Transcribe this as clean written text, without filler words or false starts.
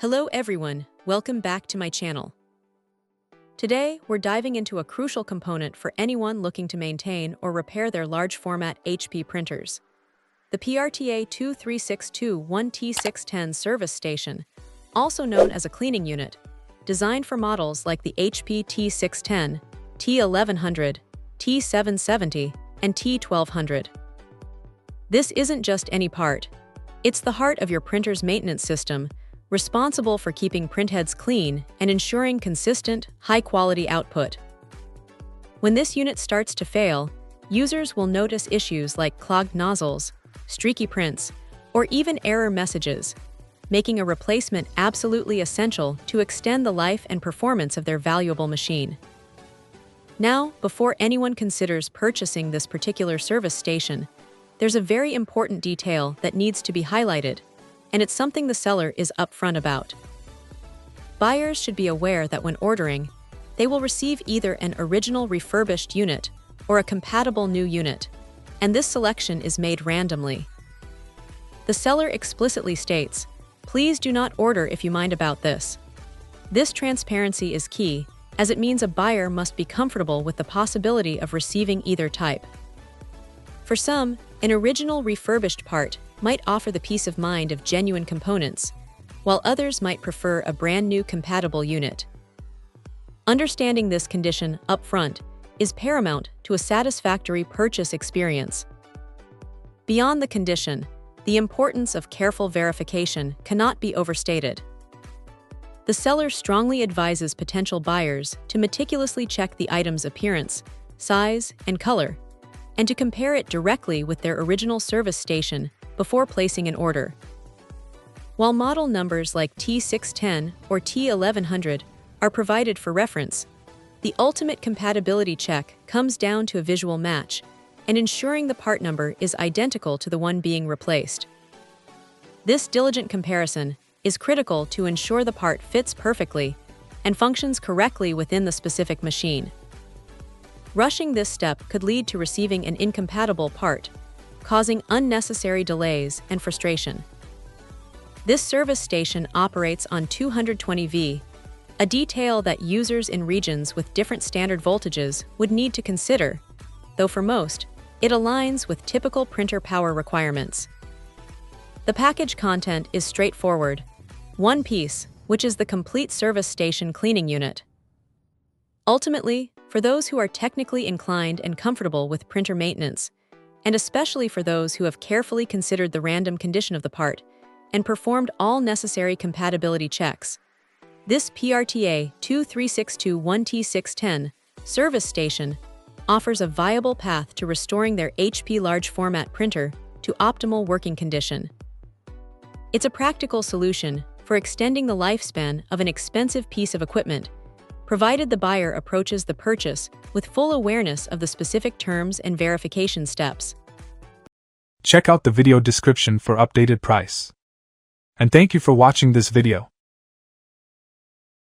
Hello everyone, welcome back to my channel. Today, we're diving into a crucial component for anyone looking to maintain or repair their large format HP printers. The PRTA23621 T610 service station, also known as a cleaning unit, designed for models like the HP T610, T1100, T770, and T1200. This isn't just any part. It's the heart of your printer's maintenance system, responsible for keeping printheads clean and ensuring consistent, high-quality output. When this unit starts to fail, users will notice issues like clogged nozzles, streaky prints, or even error messages, making a replacement absolutely essential to extend the life and performance of their valuable machine. Now, before anyone considers purchasing this particular service station, there's a very important detail that needs to be highlighted, and it's something the seller is upfront about. Buyers should be aware that when ordering, they will receive either an original refurbished unit or a compatible new unit, and this selection is made randomly. The seller explicitly states, "Please do not order if you mind about this." This transparency is key, as it means a buyer must be comfortable with the possibility of receiving either type. For some, an original refurbished part might offer the peace of mind of genuine components, while others might prefer a brand new compatible unit. Understanding this condition up front is paramount to a satisfactory purchase experience. Beyond the condition, the importance of careful verification cannot be overstated. The seller strongly advises potential buyers to meticulously check the item's appearance, size, and color, and to compare it directly with their original service station before placing an order. While model numbers like T610 or T1100 are provided for reference, the ultimate compatibility check comes down to a visual match and ensuring the part number is identical to the one being replaced. This diligent comparison is critical to ensure the part fits perfectly and functions correctly within the specific machine. Rushing this step could lead to receiving an incompatible part, causing unnecessary delays and frustration. This service station operates on 220V, a detail that users in regions with different standard voltages would need to consider, though for most, it aligns with typical printer power requirements. The package content is straightforward: one piece, which is the complete service station cleaning unit. Ultimately, for those who are technically inclined and comfortable with printer maintenance, and especially for those who have carefully considered the random condition of the part and performed all necessary compatibility checks, this PRTA23621 T610 service station offers a viable path to restoring their HP large format printer to optimal working condition. It's a practical solution for extending the lifespan of an expensive piece of equipment, provided the buyer approaches the purchase with full awareness of the specific terms and verification steps. Check out the video description for updated price. And thank you for watching this video.